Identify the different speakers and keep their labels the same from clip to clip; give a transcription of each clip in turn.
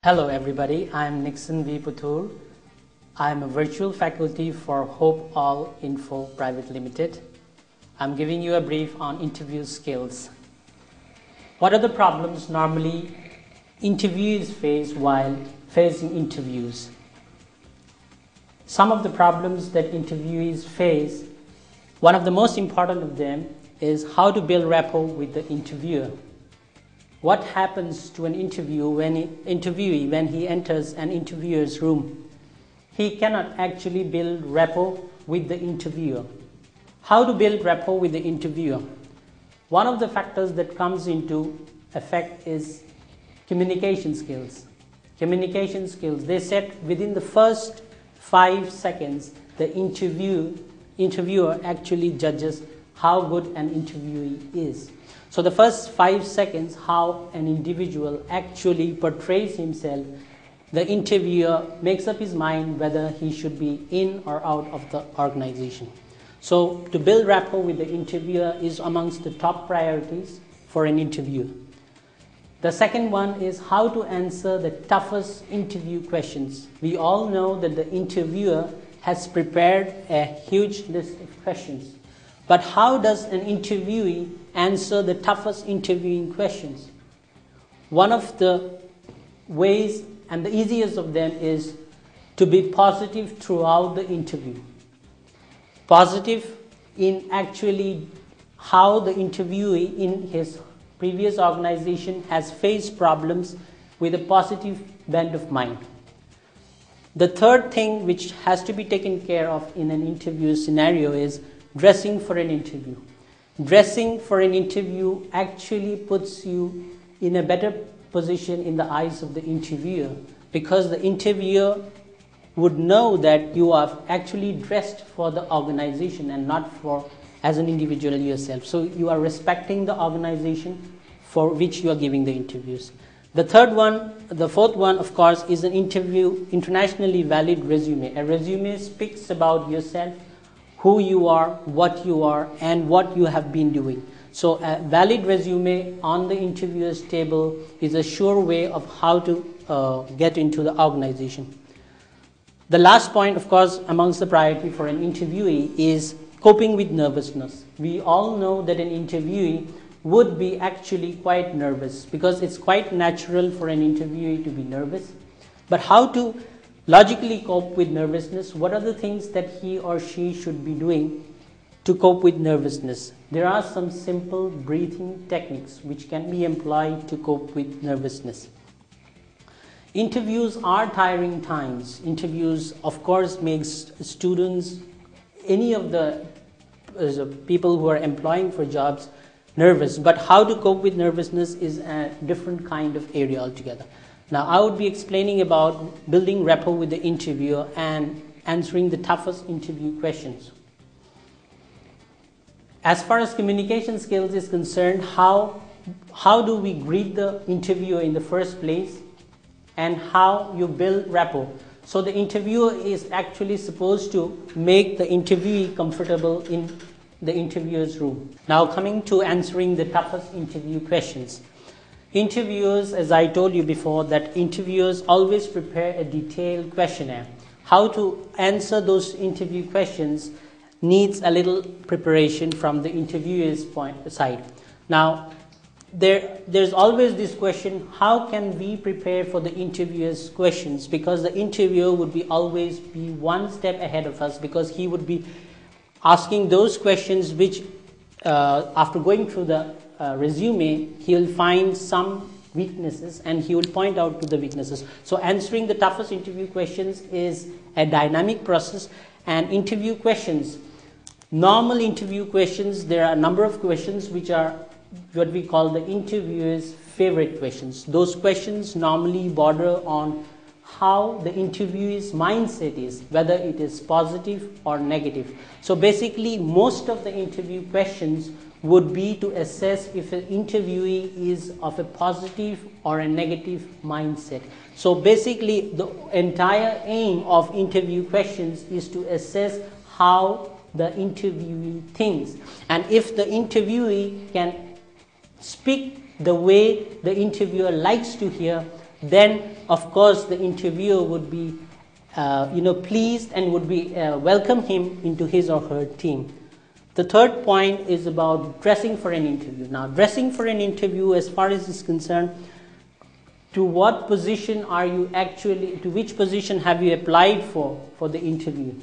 Speaker 1: Hello everybody, I'm Nixon V. Puthur. I'm a virtual faculty for Hope All Info Private Limited. I'm giving you a brief on interview skills. What are the problems normally interviewees face while facing interviews? Some of the problems that interviewees face, one of the most important of them is how to build rapport with the interviewer. What happens to an interviewee when he enters an interviewer's room? He cannot actually build rapport with the interviewer. How to build rapport with the interviewer? One of the factors that comes into effect is communication skills. Communication skills. They said within the first 5 seconds, the interviewer actually judges how good an interviewee is. So the first 5 seconds, how an individual actually portrays himself, the interviewer makes up his mind whether he should be in or out of the organization. So to build rapport with the interviewer is amongst the top priorities for an interviewer. The second one is how to answer the toughest interview questions. We all know that the interviewer has prepared a huge list of questions. But how does an interviewee answer the toughest interviewing questions? One of the ways and the easiest of them is to be positive throughout the interview. Positive in actually how the interviewee in his previous organization has faced problems with a positive bent of mind. The third thing which has to be taken care of in an interview scenario is dressing for an interview. Dressing for an interview actually puts you in a better position in the eyes of the interviewer, because the interviewer would know that you are actually dressed for the organization and not for as an individual yourself. So you are respecting the organization for which you are giving the interviews. The fourth one, of course, is an internationally valid resume. A resume speaks about yourself, who you are, what you are, and what you have been doing. So a valid resume on the interviewer's table is a sure way of how to get into the organization. The last point, of course, amongst the priority for an interviewee is coping with nervousness. We all know that an interviewee would be actually quite nervous, because it's quite natural for an interviewee to be nervous. But how to logically cope with nervousness? What are the things that he or she should be doing to cope with nervousness? There are some simple breathing techniques which can be employed to cope with nervousness. Interviews are tiring times. Interviews, of course, makes students, any of the people who are employing for jobs, nervous. But how to cope with nervousness is a different kind of area altogether. Now, I would be explaining about building rapport with the interviewer and answering the toughest interview questions. As far as communication skills is concerned, how do we greet the interviewer in the first place, and how you build rapport? So the interviewer is actually supposed to make the interviewee comfortable in the interviewer's room. Now, coming to answering the toughest interview questions. Interviewers, as I told you before, that interviewers always prepare a detailed questionnaire. How to answer those interview questions needs a little preparation from the interviewer's side. Now, there's always this question, how can we prepare for the interviewer's questions? Because the interviewer would always be one step ahead of us, because he would be asking those questions which, after going through the resume, he will find some weaknesses and he will point out to the weaknesses. So answering the toughest interview questions is a dynamic process. And interview questions, normal interview questions, there are a number of questions which are what we call the interviewer's favorite questions. Those questions normally border on how the interviewee's mindset is, whether it is positive or negative. So basically, most of the interview questions would be to assess if an interviewee is of a positive or a negative mindset. So basically, the entire aim of interview questions is to assess how the interviewee thinks. And if the interviewee can speak the way the interviewer likes to hear, then of course the interviewer would be pleased and would be welcome him into his or her team. The third point is about dressing for an interview. Now, dressing for an interview, as far as is concerned, to which position have you applied for the interview?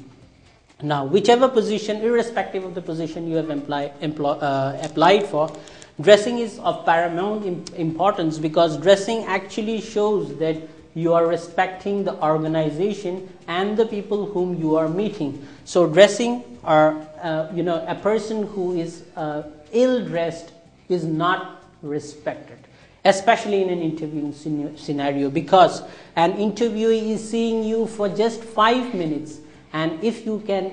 Speaker 1: Now, whichever position, irrespective of the position you have applied for, dressing is of paramount importance, because dressing actually shows that you are respecting the organization and the people whom you are meeting. So dressing, or a person who is ill-dressed is not respected, especially in an interviewing scenario, because an interviewee is seeing you for just 5 minutes, and if you can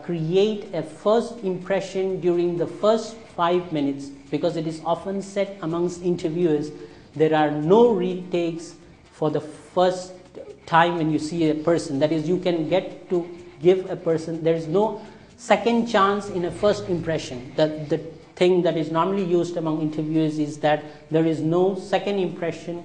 Speaker 1: create a first impression during the first 5 minutes, because it is often said amongst interviewers, there are no retakes for the first time when you see a person. That is, you can get to give a person, there is no second chance in a first impression. The thing that is normally used among interviewers is that there is no second impression,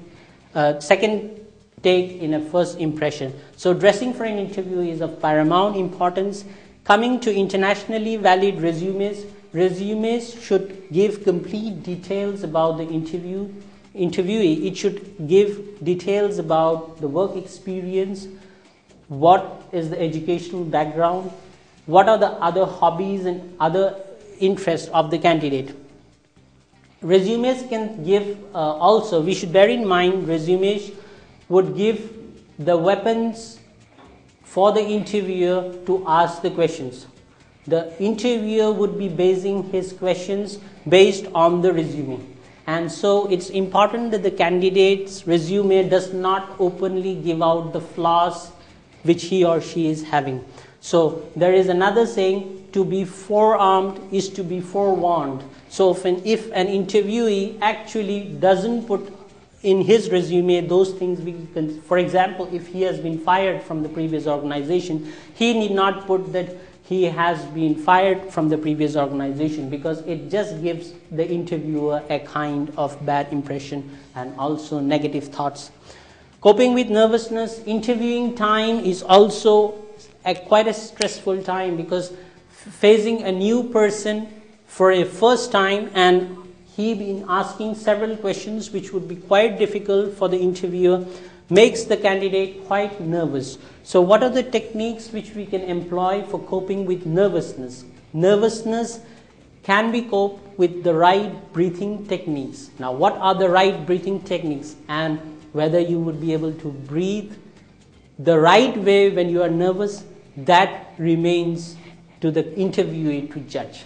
Speaker 1: second take in a first impression. So dressing for an interview is of paramount importance. Coming to internationally valid resumes, resumes should give complete details about the interviewee. It should give details about the work experience, what is the educational background, what are the other hobbies and other interests of the candidate. Resumes can give also, we should bear in mind, resumes would give the weapons for the interviewer to ask the questions. The interviewer would be basing his questions based on the resume. And so it's important that the candidate's resume does not openly give out the flaws which he or she is having. So there is another saying, to be forearmed is to be forewarned. So if an interviewee actually doesn't put in his resume those things, for example, if he has been fired from the previous organization, he need not put that he has been fired from the previous organization, because it just gives the interviewer a kind of bad impression and also negative thoughts. Coping with nervousness, interviewing time is also quite a stressful time, because facing a new person for a first time and he been asking several questions which would be quite difficult for the interviewer makes the candidate quite nervous. So what are the techniques which we can employ for coping with nervousness? Nervousness can be coped with the right breathing techniques. Now, what are the right breathing techniques, and whether you would be able to breathe the right way when you are nervous, that remains to the interviewee to judge.